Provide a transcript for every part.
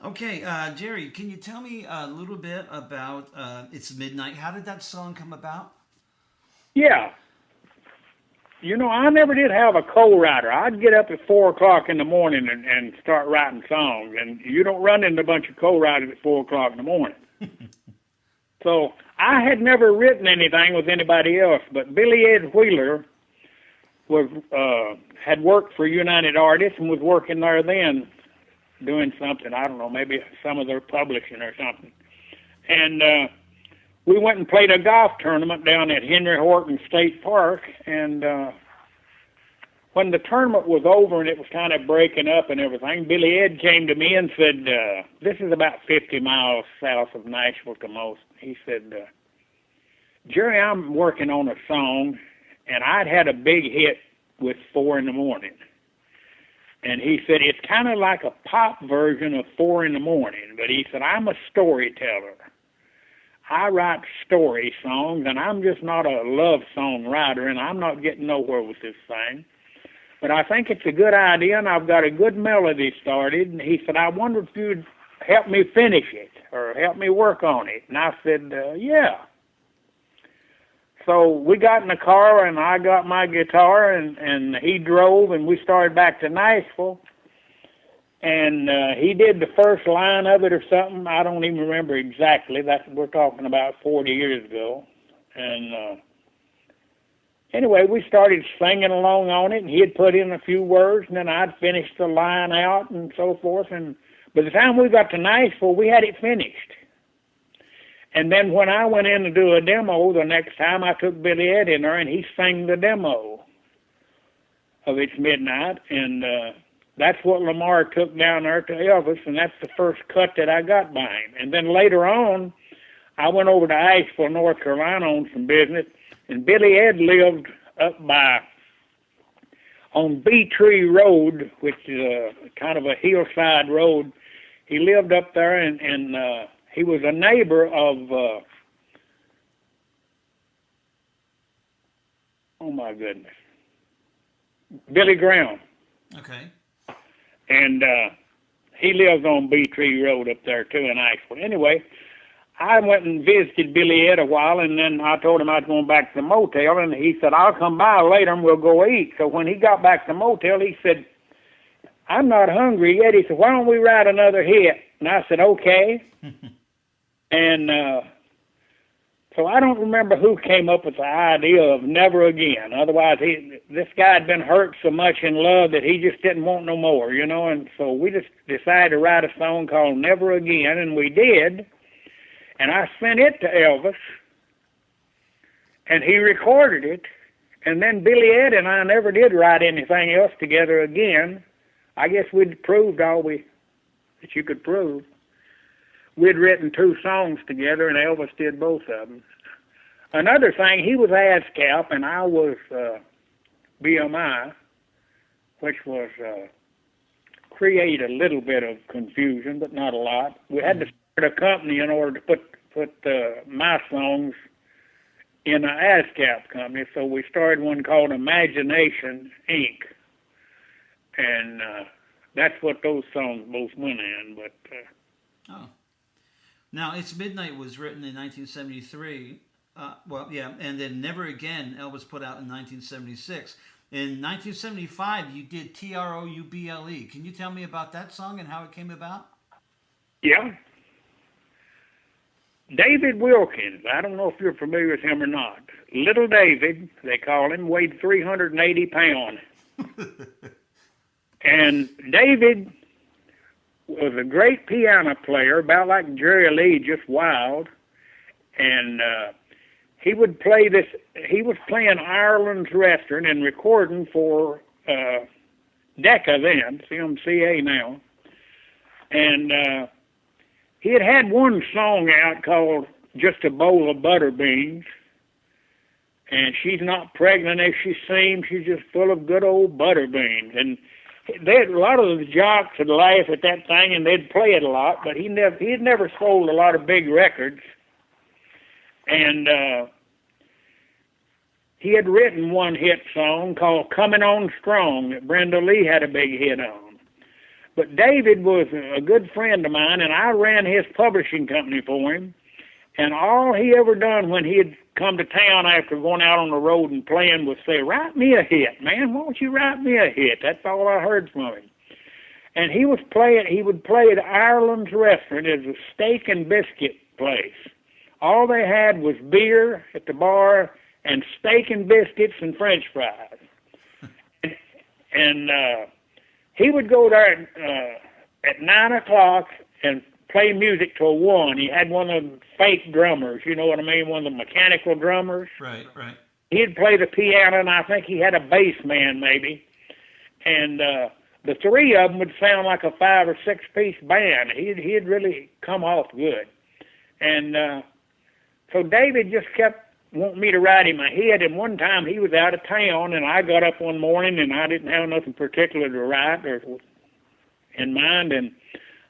Okay, Jerry, can you tell me a little bit about It's Midnight? How did that song come about? Yeah, I never did have a co-writer. I'd get up at 4 o'clock in the morning and start writing songs, and you don't run into a bunch of co-writers at 4 o'clock in the morning. So I had never written anything with anybody else, but Billy Ed Wheeler was had worked for United Artists and was working there then, doing something. I don't know, maybe some of their publishing or something. And we went and played a golf tournament down at Henry Horton State Park, and when the tournament was over and it was kind of breaking up and everything, Billy Ed came to me and said, this is about 50 miles south of Nashville to most. He said, Jerry, I'm working on a song, and I'd had a big hit with 4 in the morning. And he said, it's kind of like a pop version of 4 in the morning, but he said, I'm a storyteller. I write story songs, and I'm just not a love song writer, and I'm not getting nowhere with this thing. But I think it's a good idea, and I've got a good melody started. And he said, I wonder if you'd help me finish it or help me work on it. And I said, yeah. So we got in the car, and I got my guitar, and he drove, and we started back to Nashville. And he did the first line of it or something. I don't even remember exactly. We're talking about 40 years ago. And anyway, we started singing along on it, and he'd put in a few words, and then I'd finish the line out and so forth. And by the time we got to Nashville, we had it finished. And then when I went in to do a demo the next time, I took Billy Ed in there, and he sang the demo of It's Midnight. And that's what Lamar took down there to Elvis, and that's the first cut that I got by him. And then later on, I went over to Asheville, North Carolina on some business, and Billy Ed lived up on Bee Tree Road, which is kind of a hillside road. He lived up there, and he was a neighbor of, oh my goodness, Billy Graham. Okay. And he lives on Bee Tree Road up there, too, in Asheville. Anyway, I went and visited Billy Ed a while, and then I told him I was going back to the motel, and he said, I'll come by later and we'll go eat. So when he got back to the motel, he said, I'm not hungry yet. He said, why don't we write another hit? And I said, okay. And so I don't remember who came up with the idea of Never Again. Otherwise, this guy had been hurt so much in love that he just didn't want no more, And so we just decided to write a song called Never Again, and we did. And I sent it to Elvis, and he recorded it. And then Billy Ed and I never did write anything else together again. I guess we'd proved all that you could prove. We'd written 2 songs together, and Elvis did both of them. Another thing, he was ASCAP, and I was BMI, which was create a little bit of confusion, but not a lot. We had to start a company in order to put my songs in an ASCAP company, so we started one called Imagination Inc., and that's what those songs both went in. But Oh. Now, It's Midnight was written in 1973. And then Never Again, Elvis put out in 1976. In 1975, you did Trouble. Can you tell me about that song and how it came about? yeah, David Wilkins, I don't know if you're familiar with him or not. Little David, they call him, weighed 380 pounds. And David was a great piano player, about like Jerry Lee, just wild. And he would play this, he was playing Ireland's Restaurant and recording for Decca then, CMCA now. And he had one song out called Just a Bowl of Butter Beans. And she's not pregnant as she seems, she's just full of good old butter beans. And a lot of the jocks would laugh at that thing, and they'd play it a lot. But he had never sold a lot of big records, and he had written one hit song called "Coming On Strong" that Brenda Lee had a big hit on. But David was a good friend of mine, and I ran his publishing company for him. And all he ever done when he had come to town after going out on the road and playing was say, "Write me a hit, man. Won't you write me a hit?" That's all I heard from him. And he would play at Ireland's Restaurant. It was a steak and biscuit place. All they had was beer at the bar and steak and biscuits and French fries. and he would go there at 9 o'clock and play music till 1. He had one of the fake drummers, you know what I mean, one of the mechanical drummers. Right, right. He'd play the piano, and I think he had a bass man maybe. And the three of them would sound like a 5 or 6 piece band. He'd really come off good. And so David just kept wanting me to write him a hit, and one time he was out of town, and I got up one morning, and I didn't have nothing particular to write or in mind, and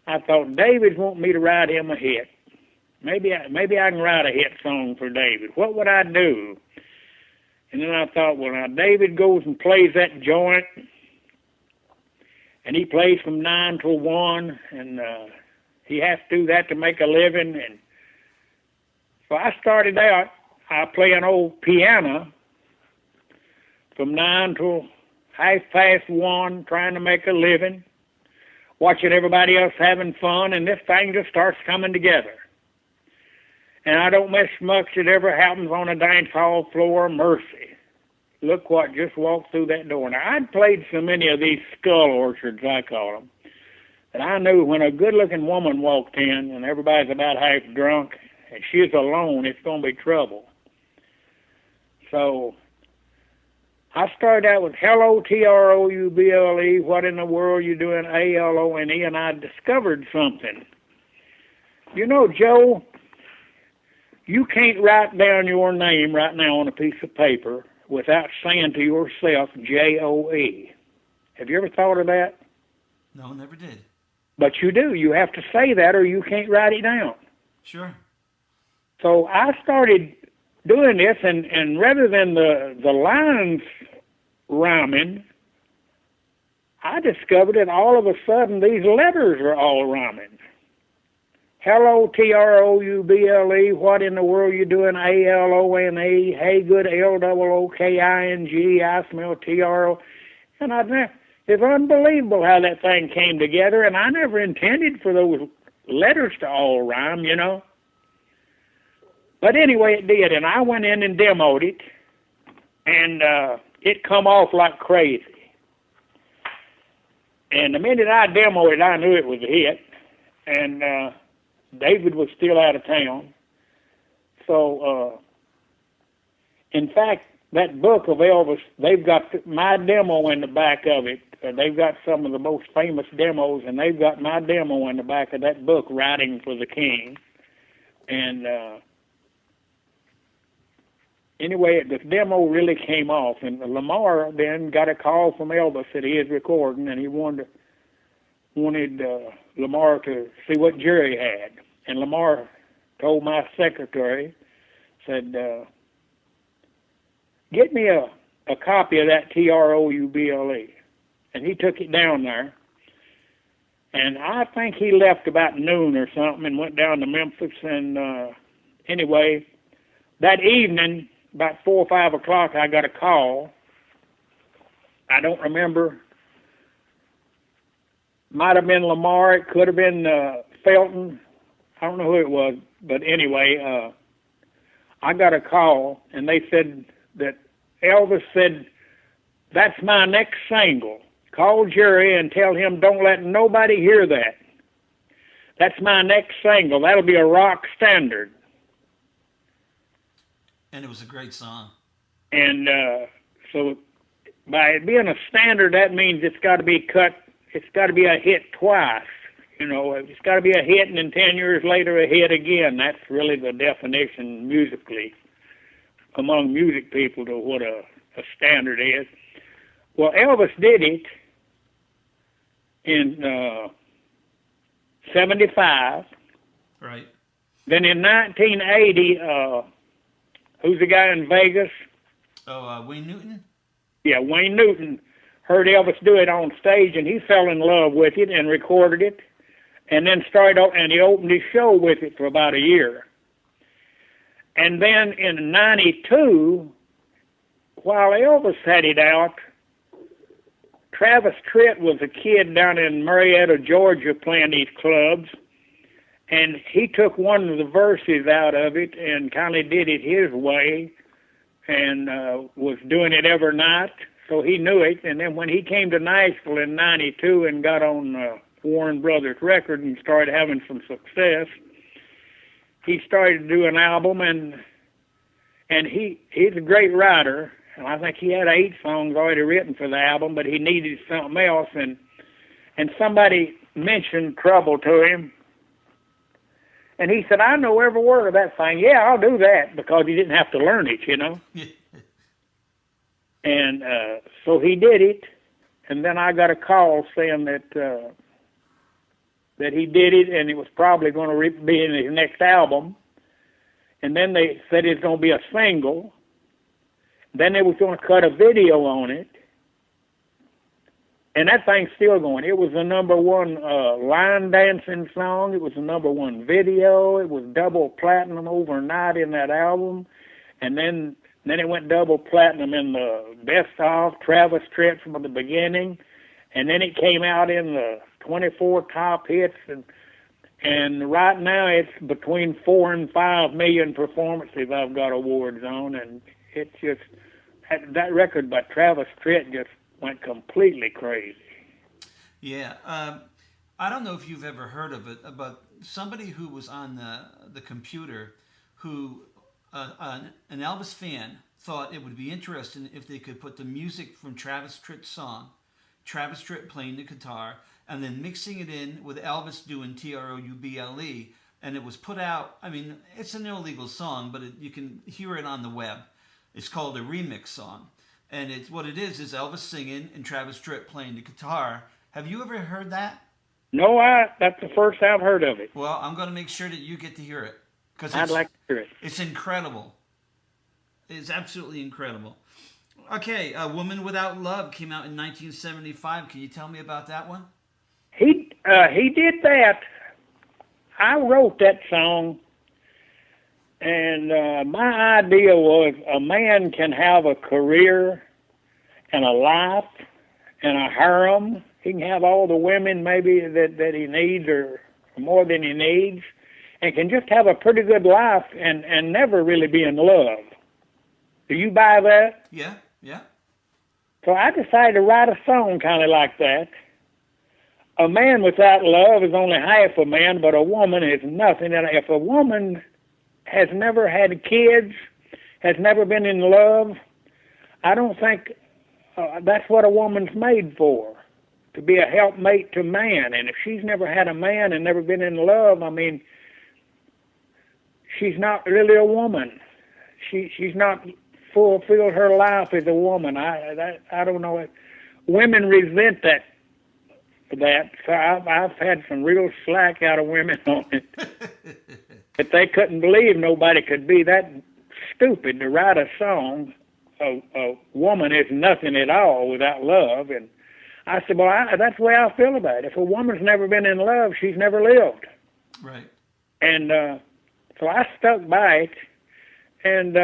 I thought, David's wanting me to write him a hit. Maybe I can write a hit song for David. What would I do? And then I thought, well, now David goes and plays that joint, and he plays from 9 till 1, and he has to do that to make a living. And so I started out, I play an old piano from 9 till 1:30, trying to make a living, watching everybody else having fun, and this thing just starts coming together. And I don't miss much that ever happens on a dance hall floor, mercy. Look what just walked through that door. Now, I'd played so many of these skull orchards, I call them, that I knew when a good-looking woman walked in and everybody's about half drunk and she's alone, it's going to be trouble. So I started out with hello, Trouble, what in the world you doing, Alone, and I discovered something. You know, Joe, you can't write down your name right now on a piece of paper without saying to yourself, Joe. Have you ever thought of that? No, never did. But you do. You have to say that or you can't write it down. Sure. So I started doing this, and rather than the lines rhyming, I discovered that all of a sudden these letters are all rhyming. Hello, Trouble, what in the world you doing, Alone, hey, good, Looking, I smell TRO. And it's unbelievable how that thing came together, and I never intended for those letters to all rhyme, you know. But anyway, it did, and I went in and demoed it, and it come off like crazy. And the minute I demoed it, I knew it was a hit, and David was still out of town. So, in fact, that book of Elvis, they've got my demo in the back of it. They've got some of the most famous demos, and they've got my demo in the back of that book, Writing for the King. And anyway, the demo really came off, and Lamar then got a call from Elvis that he is recording, and he wanted Lamar to see what Jerry had. And Lamar told my secretary, said, get me a copy of that Trouble. And he took it down there. And I think he left about noon or something and went down to Memphis. And anyway, that evening, about 4 or 5 o'clock, I got a call. I don't remember. Might have been Lamar. It could have been Felton. I don't know who it was. But anyway, I got a call, and they said that Elvis said, that's my next single. Call Jerry and tell him don't let nobody hear that. That's my next single. That'll be a rock standard. And it was a great song. And so by it being a standard, that means it's got to be cut. It's got to be a hit twice. You know, it's got to be a hit, and then 10 years later a hit again. That's really the definition musically among music people to what a standard is. Well, Elvis did it in 75. Right. Then in 1980, who's the guy in Vegas? Oh, Wayne Newton? Yeah, Wayne Newton heard Elvis do it on stage, and he fell in love with it and recorded it, and then and he opened his show with it for about a year. And then in '92, while Elvis had it out, Travis Tritt was a kid down in Marietta, Georgia, playing these clubs, and he took one of the verses out of it and kind of did it his way, and was doing it every night, so he knew it. And then when he came to Nashville in '92 and got on Warren Brothers record and started having some success, he started to do an album, and he's a great writer. And I think he had 8 songs already written for the album, but he needed something else, and somebody mentioned Trouble to him, and he said, "I know every word of that thing." "Yeah, I'll do that," because he didn't have to learn it, you know. And so he did it, and then I got a call saying that he did it, and it was probably going to be in his next album. And then they said it's going to be a single. Then they was going to cut a video on it. And that thing's still going. It was the #1 line dancing song. It was the #1 video. It was double platinum overnight in that album. And then it went double platinum in the best of Travis Tritt from the beginning. And then it came out in the 24 top hits, and right now it's between 4 and 5 million performances I've got awards on, and it's just that record by Travis Tritt just went completely crazy. Yeah, I don't know if you've ever heard of it, but somebody who was on the computer, who an Elvis fan, thought it would be interesting if they could put the music from Travis Tritt's song, Travis Tritt playing the guitar, and then mixing it in with Elvis doing Trouble, and it was put out. I mean, it's an illegal song, but you can hear it on the web. It's called a remix song, and what it is Elvis singing and Travis Tritt playing the guitar. Have you ever heard that? No, that's the first I've heard of it. Well, I'm going to make sure that you get to hear it, because I'd like to hear it. It's incredible. It's absolutely incredible. Okay, A Woman Without Love came out in 1975. Can you tell me about that one? He did that. I wrote that song, and my idea was a man can have a career and a life and a harem. He can have all the women maybe that he needs, or more than he needs, and can just have a pretty good life and never really be in love. Do you buy that? Yeah, yeah. So I decided to write a song kind of like that. A man without love is only half a man, but a woman is nothing. And if a woman has never had kids, has never been in love, I don't think that's what a woman's made for, to be a helpmate to man. And if she's never had a man and never been in love, I mean, she's not really a woman. She's not fulfilled her life as a woman. I don't know. Women resent that. So I've had some real slack out of women on it. But they couldn't believe nobody could be that stupid to write a song, a woman is nothing at all without love. And I said, well, that's the way I feel about it. If a woman's never been in love, she's never lived. Right. And so I stuck by it. And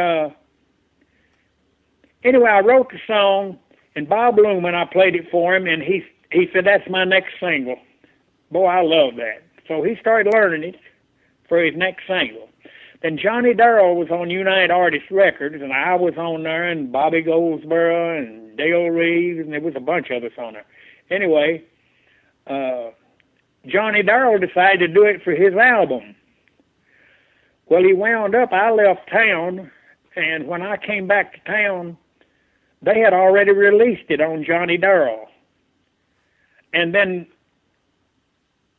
anyway, I wrote the song, and Bob Luman, I played it for him, and he said, that's my next single. Boy, I love that. So he started learning it for his next single. Then Johnny Darrell was on United Artists Records, and I was on there, and Bobby Goldsboro, and Dale Reeves, and there was a bunch of us on there. Anyway, Johnny Darrell decided to do it for his album. Well, he wound up, I left town, and when I came back to town, they had already released it on Johnny Darrell. And then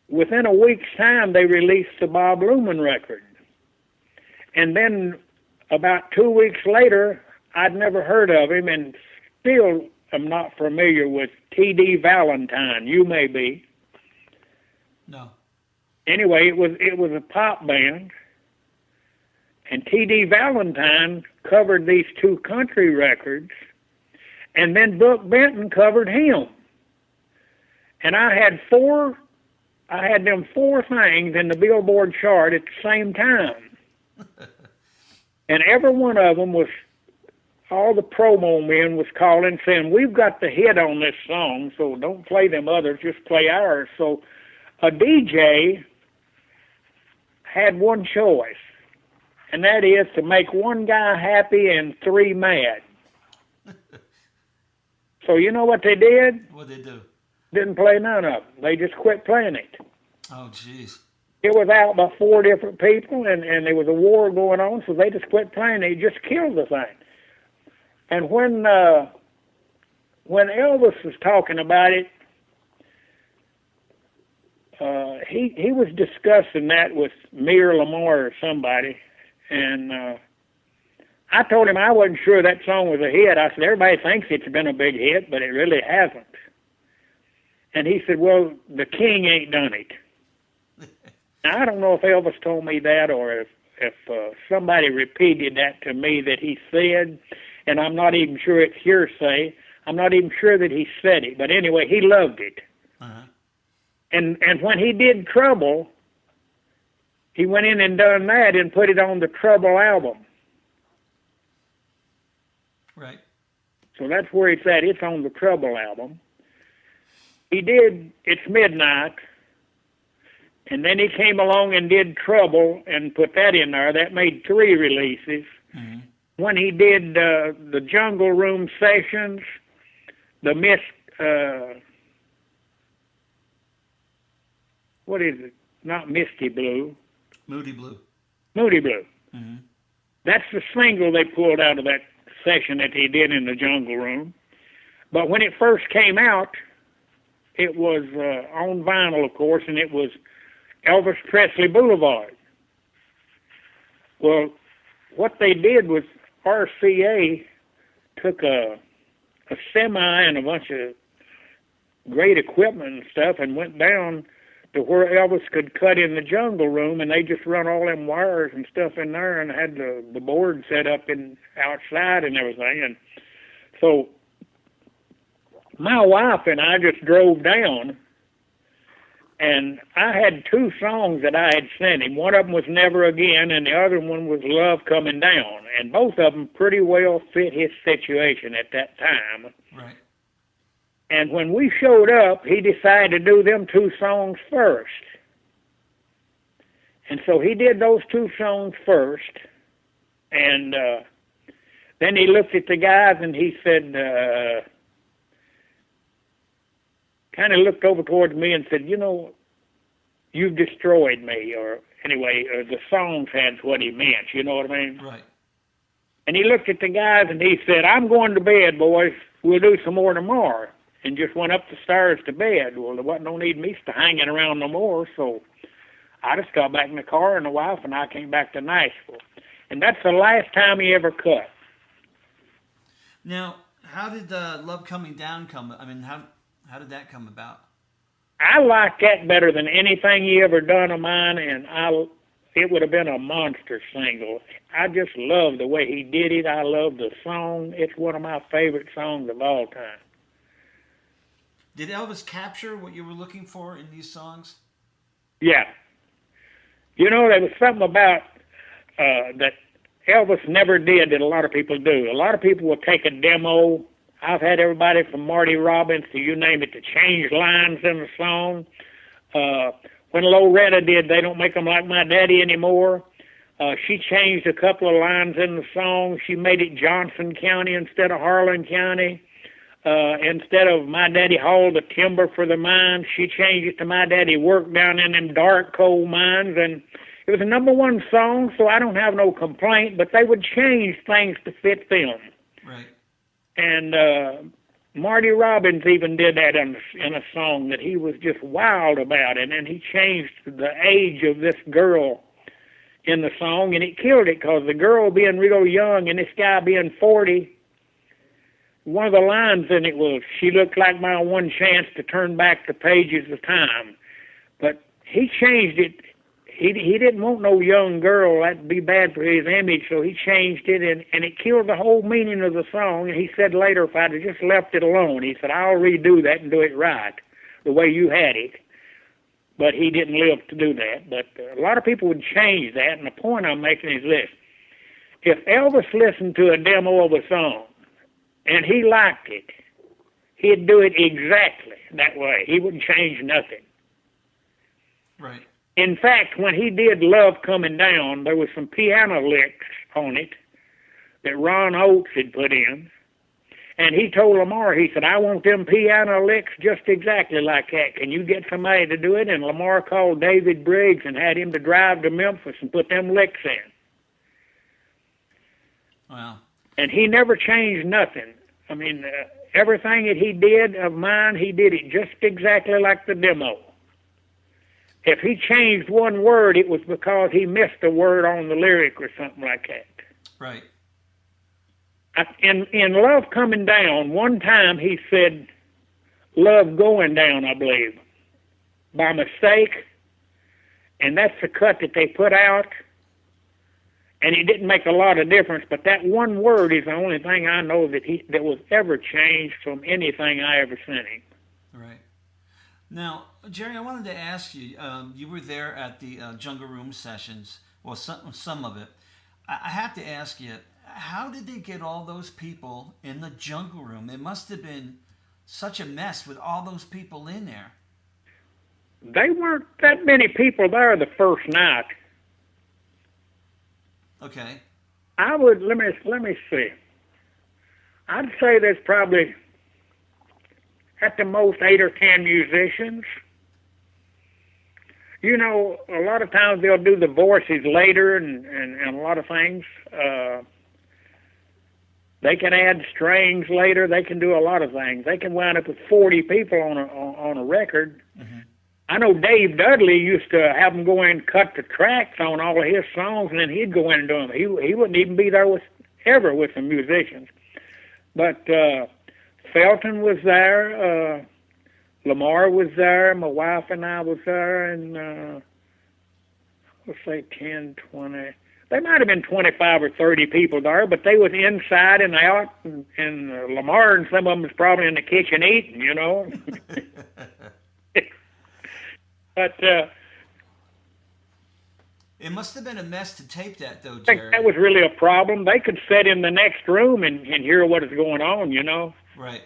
within a week's time, they released the Bob Luman record. And then about 2 weeks later, I'd never heard of him, and still am not familiar with T.D. Valentine. You may be. No. Anyway, it was a pop band, and T.D. Valentine covered these 2 country records, and then Brooke Benton covered him. And I had them 4 things in the Billboard chart at the same time. And every one of them was, all the promo men was calling saying, we've got the hit on this song, so don't play them others, just play ours. So a DJ had one choice, and that is to make one guy happy and 3 mad. So you know what they did? What'd they do? Didn't play none of them. They just quit playing it. Oh, jeez. It was out by 4 different people, and there was a war going on, so they just quit playing it. It just killed the thing. And when Elvis was talking about it, he was discussing that with Mir Lamar or somebody, and I told him I wasn't sure that song was a hit. I said, everybody thinks it's been a big hit, but it really hasn't. And he said, well, the King ain't done it. Now, I don't know if Elvis told me that or if somebody repeated that to me that he said, and I'm not even sure it's hearsay. I'm not even sure that he said it. But anyway, he loved it. Uh-huh. And when he did Trouble, he went in and done that and put it on the Trouble album. Right. So that's where it's at. It's on the Trouble album. He did It's Midnight, and then he came along and did Trouble and put that in there. That made 3 releases. Mm-hmm. When he did the Jungle Room Sessions, the what is it? Not Misty Blue. Moody Blue. Moody Blue. Mm-hmm. That's the single they pulled out of that session that he did in the Jungle Room. But when it first came out, it was on vinyl, of course, and it was Elvis Presley Boulevard. Well, what they did was RCA took a semi and a bunch of great equipment and stuff and went down to where Elvis could cut in the Jungle Room, and they just run all them wires and stuff in there and had the board set up in outside and everything. And so my wife and I just drove down, and I had 2 songs that I had sent him. One of them was Never Again, and the other one was Love Coming Down. And both of them pretty well fit his situation at that time. Right. And when we showed up, he decided to do them 2 songs first. And so he did those 2 songs first. And then he looked at the guys and he said, kind of looked over towards me and said, you know, you've destroyed me. Or anyway, the songs had what he meant, you know what I mean? Right. And he looked at the guys and he said, I'm going to bed, boys. We'll do some more tomorrow. And just went up the stairs to bed. Well, there wasn't no need me hanging around no more, so I just got back in the car, and the wife and I came back to Nashville. And that's the last time he ever cut. Now, how did Love Coming Down come? I mean, how did that come about? I like that better than anything he ever done of mine, and it would have been a monster single. I just love the way he did it. I love the song. It's one of my favorite songs of all time. Did Elvis capture what you were looking for in these songs? Yeah. You know, there was something about that Elvis never did that a lot of people do. A lot of people will take a demo. I've had everybody from Marty Robbins to you name it to change lines in the song. When Loretta did They Don't Make 'Em Like My Daddy Anymore, she changed a couple of lines in the song. She made it Johnson County instead of Harlan County. Instead of My Daddy Hauled the Timber for the Mines, she changed it to My Daddy Worked Down in Them Dark Coal Mines. And it was a #1 song, so I don't have no complaint, but they would change things to fit them. Right. And Marty Robbins even did that in a song that he was just wild about it, and he changed the age of this girl in the song, and it killed it because the girl being real young and this guy being 40, one of the lines in it was, she looked like my one chance to turn back the pages of time. But he changed it. he didn't want no young girl. That'd be bad for his image, so he changed it, and it killed the whole meaning of the song. And he said later, if I'd have just left it alone, he said, I'll redo that and do it right, the way you had it. But he didn't live to do that. But a lot of people would change that, and the point I'm making is this. If Elvis listened to a demo of a song, and he liked it, he'd do it exactly that way. He wouldn't change nothing. Right. In fact, when he did Love Coming Down, there was some piano licks on it that Ron Oates had put in. And he told Lamar, he said, I want them piano licks just exactly like that. Can you get somebody to do it? And Lamar called David Briggs and had him to drive to Memphis and put them licks in. Wow. And he never changed nothing. I mean, everything that he did of mine, he did it just exactly like the demo. If he changed one word, it was because he missed a word on the lyric or something like that. Right. In Love Coming Down, one time he said, Love Going Down, I believe, by mistake. And that's the cut that they put out. And it didn't make a lot of difference, but that one word is the only thing I know that was ever changed from anything I ever sent him. Right. Now, Jerry, I wanted to ask you, you were there at the Jungle Room sessions, well, some of it. I have to ask you, how did they get all those people in the Jungle Room? It must have been such a mess with all those people in there. They weren't that many people there the first night. Okay. Let me see. I'd say there's probably at the most 8 or 10 musicians. You know, a lot of times they'll do the voices later and a lot of things. They can add strings later. They can do a lot of things. They can wind up with 40 people on a record. Mm-hmm. I know Dave Dudley used to have them go in and cut the tracks on all of his songs, and then he'd go in and do them. He wouldn't even be there ever with the musicians. But Felton was there. Lamar was there. My wife and I was there. And let's say 10, 20. There might have been 25 or 30 people there, but they was inside and out. And Lamar and some of them was probably in the kitchen eating, you know. But it must have been a mess to tape that, though, Jerry. I think that was really a problem. They could sit in the next room and hear what is going on, you know. Right.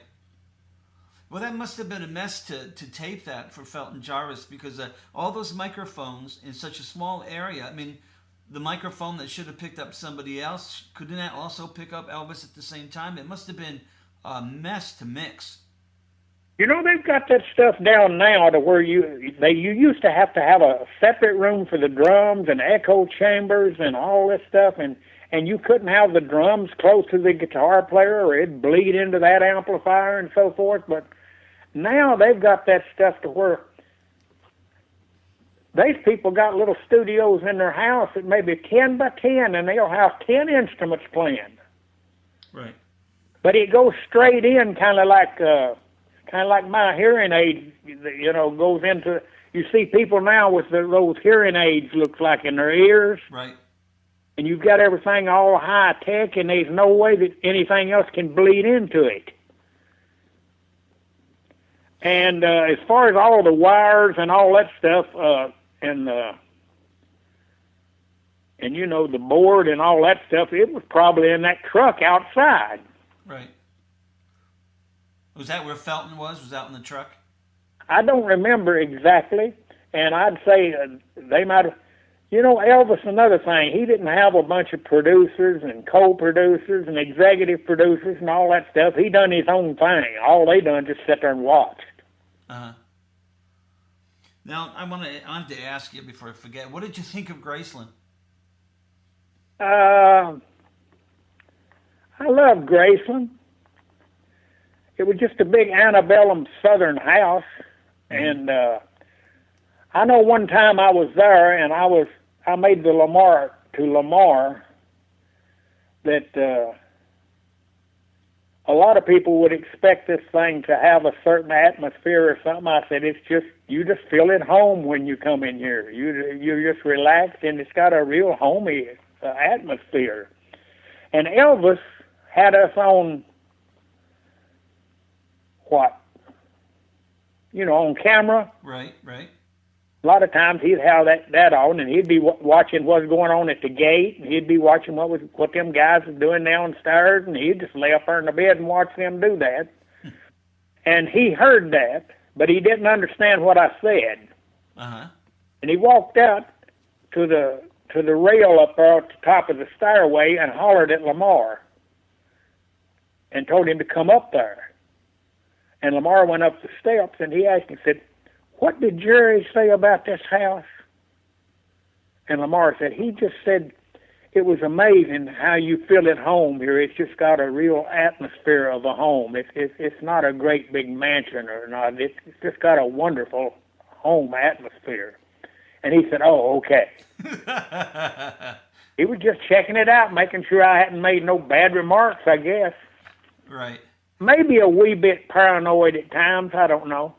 Well, that must have been a mess to tape that for Felton Jarvis, because all those microphones in such a small area. I mean, the microphone that should have picked up somebody else, couldn't that also pick up Elvis at the same time? It must have been a mess to mix. You know, they've got that stuff down now to where you used to have a separate room for the drums and echo chambers and all this stuff, and you couldn't have the drums close to the guitar player or it'd bleed into that amplifier and so forth. But now they've got that stuff to where these people got little studios in their house that may be 10 by 10, and they'll have 10 instruments playing. Right. But it goes straight in, kind of like my hearing aid, you know, goes into. You see people now with those hearing aids, looks like in their ears. Right. And you've got everything all high tech, and there's no way that anything else can bleed into it. And as far as all the wires and all that stuff, and you know, the board and all that stuff, it was probably in that truck outside. Right. Was that where Felton was? Was out in the truck? I don't remember exactly, and I'd say they might have. You know, Elvis, another thing, he didn't have a bunch of producers and co-producers and executive producers and all that stuff. He done his own thing. All they done just sit there and watched. Uh-huh. Now, I wanted to ask you before I forget, what did you think of Graceland? I love Graceland. It was just a big antebellum Southern house, and I know one time I was there, and I made the Lamar that a lot of people would expect this thing to have a certain atmosphere or something. I said, it's just, you just feel at home when you come in here. You're just relaxed, and it's got a real homey atmosphere. And Elvis had us on, on camera. Right, right. A lot of times he'd have that on, and he'd be watching what's going on at the gate, and he'd be watching what them guys are doing downstairs, and he'd just lay up there in the bed and watch them do that. And he heard that, but he didn't understand what I said. Uh-huh. And he walked out to the rail up there at the top of the stairway and hollered at Lamar and told him to come up there. And Lamar went up the steps, and he asked him, said, "What did Jerry say about this house?" And Lamar said, he just said, it was amazing how you feel at home here. It's just got a real atmosphere of a home. It's not a great big mansion or not. It's just got a wonderful home atmosphere. And he said, "Oh, okay." He was just checking it out, making sure I hadn't made no bad remarks, I guess. Right. Maybe a wee bit paranoid at times, I don't know.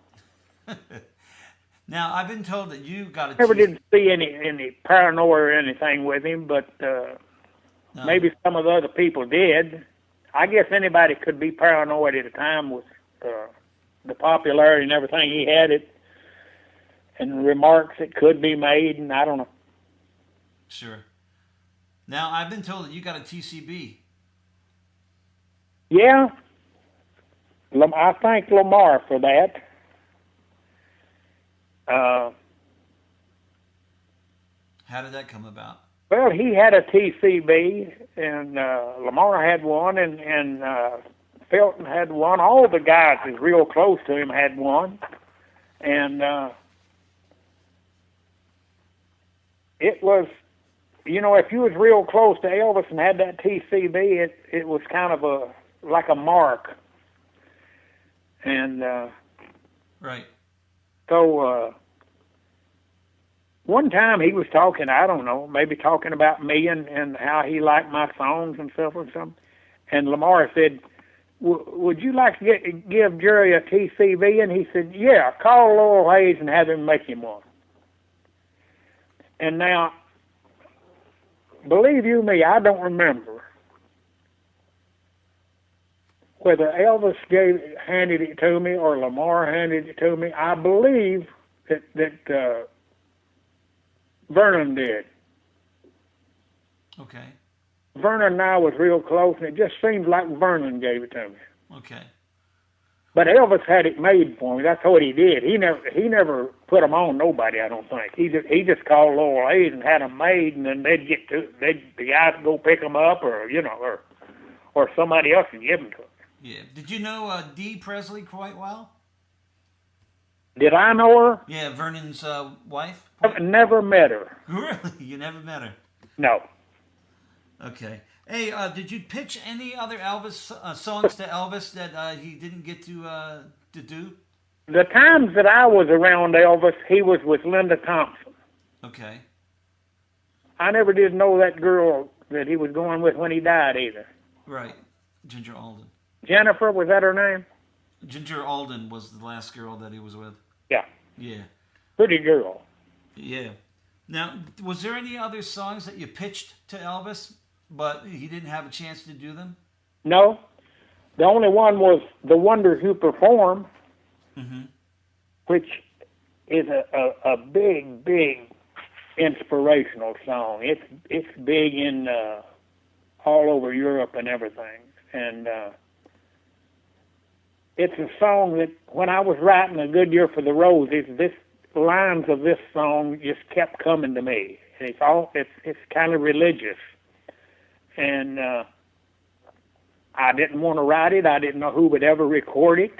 Now, I've been told that you got a... Never did see any paranoia or anything with him, but No. maybe some of the other people did. I guess anybody could be paranoid at a time with the popularity and everything he had it, and remarks that could be made, and I don't know. Sure. Now, I've been told that you got a TCB. Yeah, I thank Lamar for that. How did that come about? Well, he had a TCB, and Lamar had one, and Felton had one. All the guys that's real close to him had one. And it was, if you was real close to Elvis and had that TCB, it was kind of like a mark. And right. So one time he was talking, I don't know, maybe talking about me and how he liked my songs and stuff or something. And Lamar said, "Would you like to give Jerry a TCB?" And he said, "Yeah, call Lowell Hayes and have him make him one." And now, believe you me, I don't remember whether Elvis handed it to me or Lamar handed it to me. I believe that Vernon did. Okay. Vernon and I was real close, and it just seems like Vernon gave it to me. Okay. But Elvis had it made for me. That's what he did. He never put them on nobody, I don't think. He just called Lowell Hayes and had them made, and then the guys would go pick them up, or somebody else would give them to them. Yeah. Did you know Dee Presley quite well? Did I know her? Yeah, Vernon's wife. I've never met her. Really? You never met her? No. Okay. Hey, did you pitch any other Elvis songs to Elvis that he didn't get to do? The times that I was around Elvis, he was with Linda Thompson. Okay. I never did know that girl that he was going with when he died either. Right. Ginger Alden. Jennifer, was that her name? Ginger Alden was the last girl that he was with. Yeah. Yeah. Pretty girl. Yeah. Now, was there any other songs that you pitched to Elvis, but he didn't have a chance to do them? No. The only one was The Wonders Who Perform, which is a big, big inspirational song. It's big in all over Europe and everything. And it's a song that when I was writing A Good Year for the Roses, this lines of this song just kept coming to me. And it's kind of religious. And I didn't want to write it. I didn't know who would ever record it.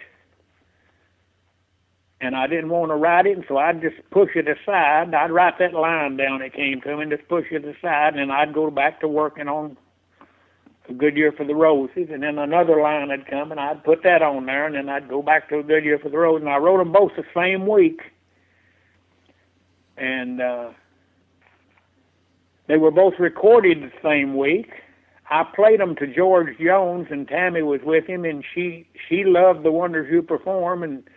And I didn't want to write it, and so I'd just push it aside. I'd write that line down that came to me and just push it aside, and I'd go back to working on A Good Year for the Roses, and then another line had come, and I'd put that on there, and then I'd go back to A Good Year for the Roses, and I wrote them both the same week. And they were both recorded the same week. I played them to George Jones, and Tammy was with him, and she loved The Wonders You Perform, and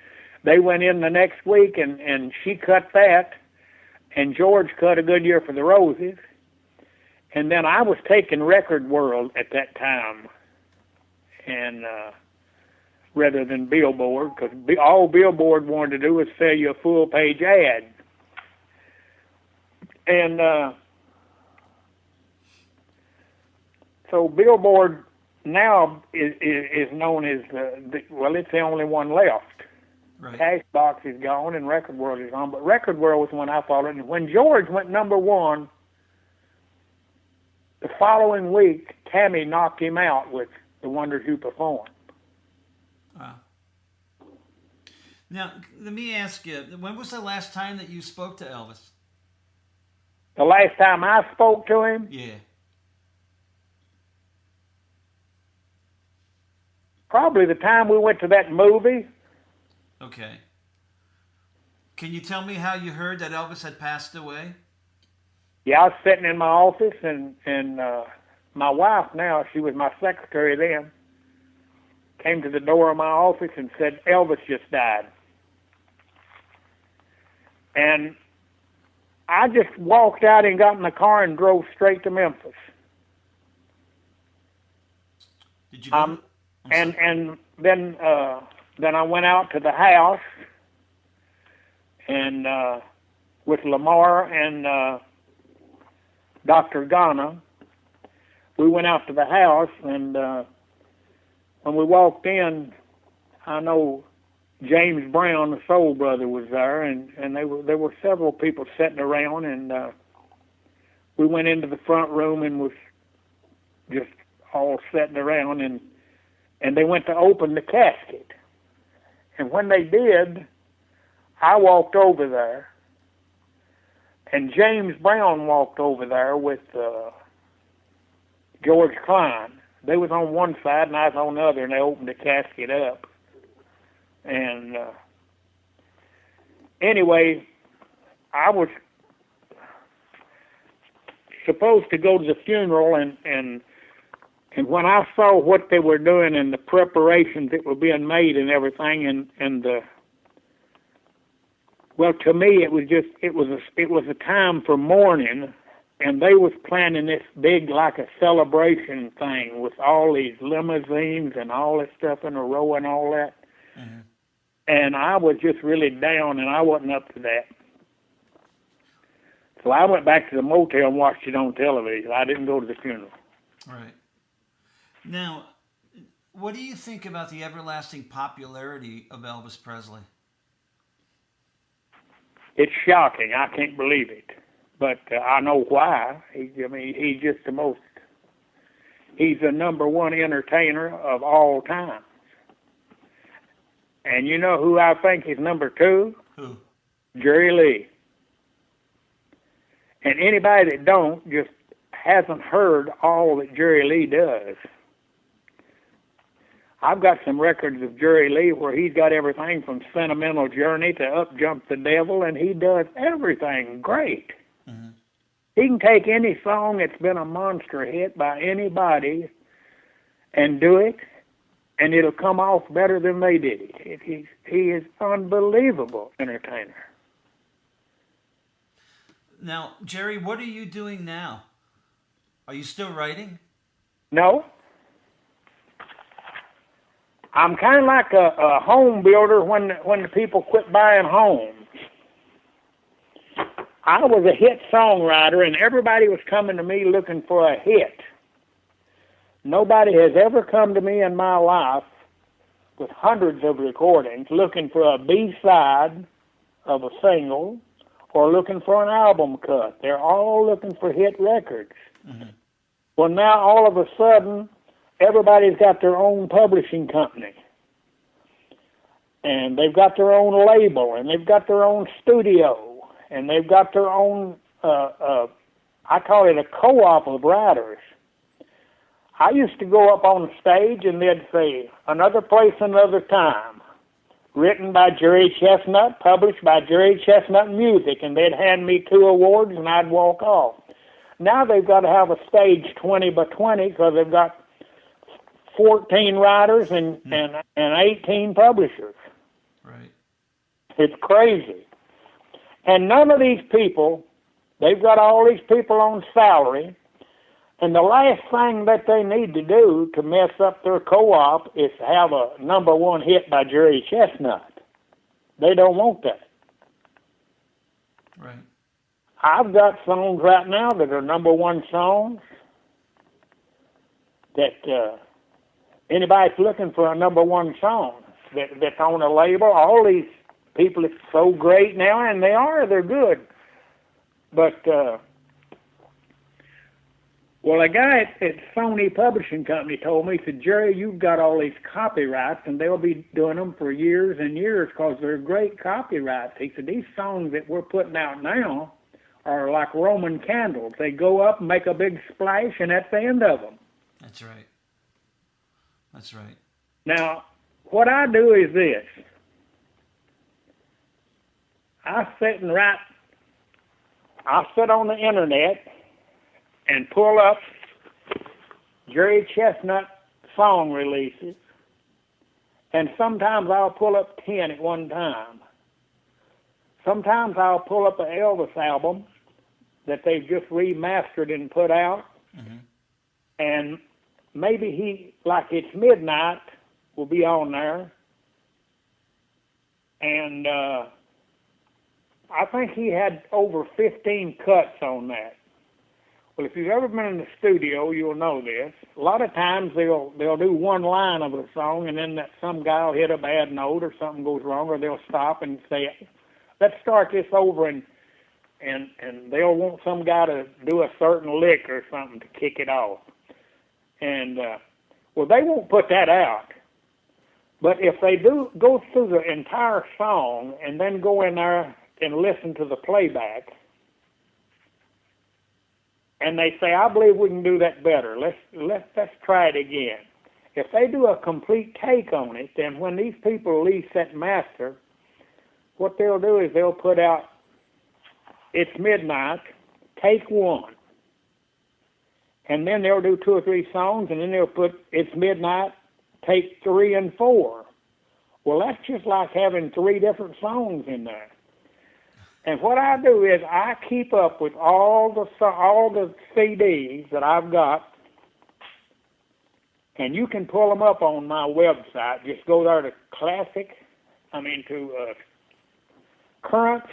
they went in the next week, and she cut that, and George cut A Good Year for the Roses. And then I was taking Record World at that time, and rather than Billboard, because all Billboard wanted to do was sell you a full-page ad. And so Billboard now is known as, well, it's the only one left. Right. Cashbox is gone and Record World is gone, but Record World was one I followed. And when George went #1, the following week, Tammy knocked him out with The Wonders You Perform. Wow. Now, let me ask you, when was the last time that you spoke to Elvis? The last time I spoke to him? Yeah. Probably the time we went to that movie. Okay. Can you tell me how you heard that Elvis had passed away? Yeah, I was sitting in my office, and my wife now, she was my secretary then, came to the door of my office and said, Elvis just died. And I just walked out and got in the car and drove straight to Memphis. Did you? And then I went out to the house and with Lamar and Dr. Ghana. We went out to the house, and when we walked in, I know James Brown, the Soul Brother, was there, and there were several people sitting around, and we went into the front room and was just all sitting around, and they went to open the casket. And when they did, I walked over there, and James Brown walked over there with George Krein. They was on one side and I was on the other, and they opened the casket up. And anyway, I was supposed to go to the funeral, and when I saw what they were doing and the preparations that were being made and everything, and well, to me it was a time for mourning, and they was planning this big, like a celebration thing with all these limousines and all this stuff in a row and all that. Mm-hmm. And I was just really down, and I wasn't up to that. So I went back to the motel and watched it on television. I didn't go to the funeral. Right. Now, what do you think about the everlasting popularity of Elvis Presley? It's shocking. I can't believe it. But I know why. He's just he's the #1 entertainer of all time. And you know who I think is #2? Who? Jerry Lee. And anybody that don't just hasn't heard all that Jerry Lee does. I've got some records of Jerry Lee where he's got everything from Sentimental Journey to Up Jump the Devil, and he does everything great. Mm-hmm. He can take any song that's been a monster hit by anybody and do it, and it'll come off better than they did it. He is unbelievable entertainer. Now, Jerry, what are you doing now? Are you still writing? No. I'm kind of like a home builder when the people quit buying homes. I was a hit songwriter, and everybody was coming to me looking for a hit. Nobody has ever come to me in my life with hundreds of recordings looking for a B-side of a single or looking for an album cut. They're all looking for hit records. Mm-hmm. Well, now all of a sudden, everybody's got their own publishing company. And they've got their own label, and they've got their own studio, and they've got their own, I call it a co-op of writers. I used to go up on the stage and they'd say, Another Place, Another Time, written by Jerry Chesnutt, published by Jerry Chesnutt Music, and they'd hand me 2 awards and I'd walk off. now they've got to have a stage 20 by 20 because they've got 14 writers and 18 publishers. Right. It's crazy. And none of these people, they've got all these people on salary, and the last thing that they need to do to mess up their co-op is to have a #1 hit by Jerry Chesnutt. They don't want that. Right. I've got songs right now that are #1 songs that anybody's looking for a #1 song that's on a label. All these people are so great now, and they're good. But, well, a guy at Sony Publishing Company told me, he said, Jerry, you've got all these copyrights, and they'll be doing them for years and years because they're great copyrights. He said, these songs that we're putting out now are like Roman candles. They go up and make a big splash, and that's the end of them. That's right. That's right. Now, what I do is this. I sit on the internet and pull up Jerry Chesnutt song releases, and sometimes I'll pull up 10 at one time. Sometimes I'll pull up an Elvis album that they've just remastered and put out, and maybe like It's Midnight will be on there, and I think he had over 15 cuts on that. Well, if you've ever been in the studio, you'll know this. A lot of times they'll do one line of a song, and then some guy will hit a bad note or something goes wrong, or they'll stop and say, let's start this over, and they'll want some guy to do a certain lick or something to kick it off. And, well, they won't put that out. But if they do go through the entire song and then go in there and listen to the playback, and they say, I believe we can do that better. Let's try it again. If they do a complete take on it, then when these people release that master, what they'll do is they'll put out It's Midnight, take 1. And then they'll do 2 or 3 songs, and then they'll put It's Midnight, take 3 and 4. Well, that's just like having 3 different songs in there. And what I do is I keep up with all the CDs that I've got, and you can pull them up on my website. Just go there to current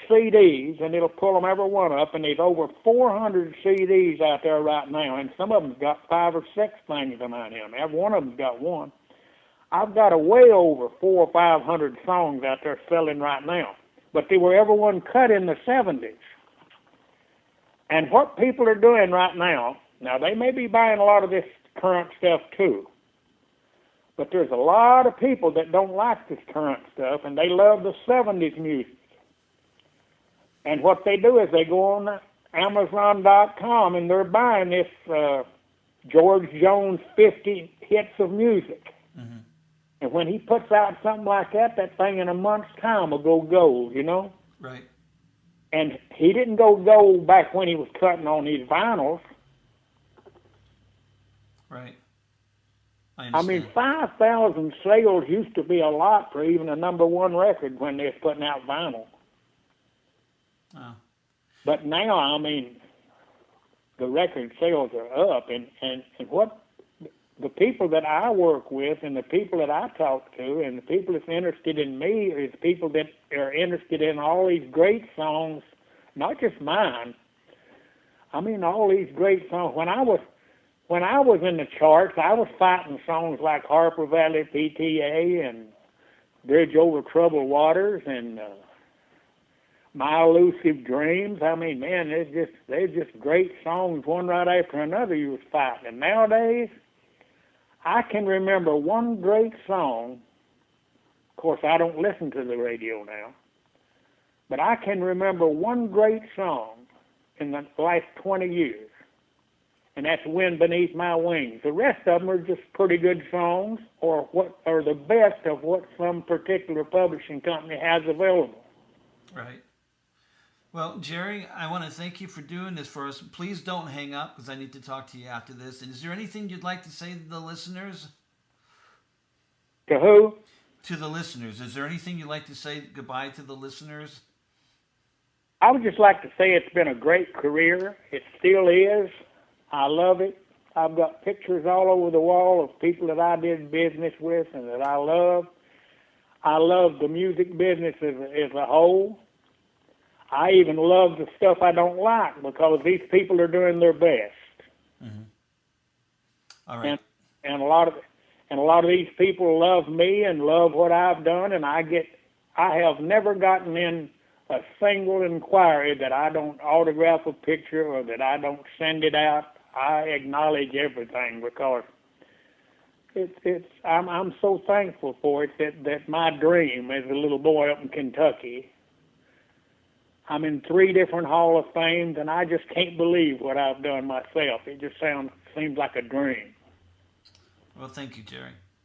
CDs, and it'll pull them every one up. And there's over 400 CDs out there right now, and some of them's got 5 or 6 things on them. Every one of them's got one. I've got a way over 400 or 500 songs out there selling right now. But they were everyone cut in the 70s. And what people are doing right now they may be buying a lot of this current stuff too, but there's a lot of people that don't like this current stuff, and they love the 70s music. And what they do is they go on Amazon.com, and they're buying this George Jones 50 hits of music. And when he puts out something like that thing in a month's time will go gold, you know? Right. And he didn't go gold back when he was cutting on these vinyls. Right. I mean, 5,000 sales used to be a lot for even a #1 record when they was putting out vinyl. Oh. But now, I mean, the record sales are up, and what the people that I work with and the people that I talk to and the people that's interested in me is people that are interested in all these great songs, not just mine. I mean, all these great songs. When I was in the charts, I was fighting songs like Harper Valley PTA and Bridge Over Troubled Waters and My Elusive Dreams. I mean, man, they're just great songs, one right after another you was fighting. And nowadays, I can remember one great song. Of course, I don't listen to the radio now, but I can remember one great song in the last 20 years, and that's Wind Beneath My Wings. The rest of them are just pretty good songs, or what are the best of what some particular publishing company has available. Right. Well, Jerry, I want to thank you for doing this for us. Please don't hang up because I need to talk to you after this. And is there anything you'd like to say to the listeners? To who? To the listeners. Is there anything you'd like to say goodbye to the listeners? I would just like to say it's been a great career. It still is. I love it. I've got pictures all over the wall of people that I did business with and that I love. I love the music business as a whole. I even love the stuff I don't like because these people are doing their best. Mm-hmm. All right. And a lot of these people love me and love what I've done, and I have never gotten in a single inquiry that I don't autograph a picture or that I don't send it out. I acknowledge everything because I'm so thankful for it that my dream as a little boy up in Kentucky, I'm in 3 different Hall of Fames, and I just can't believe what I've done myself. It just seems like a dream. Well, thank you, Jerry.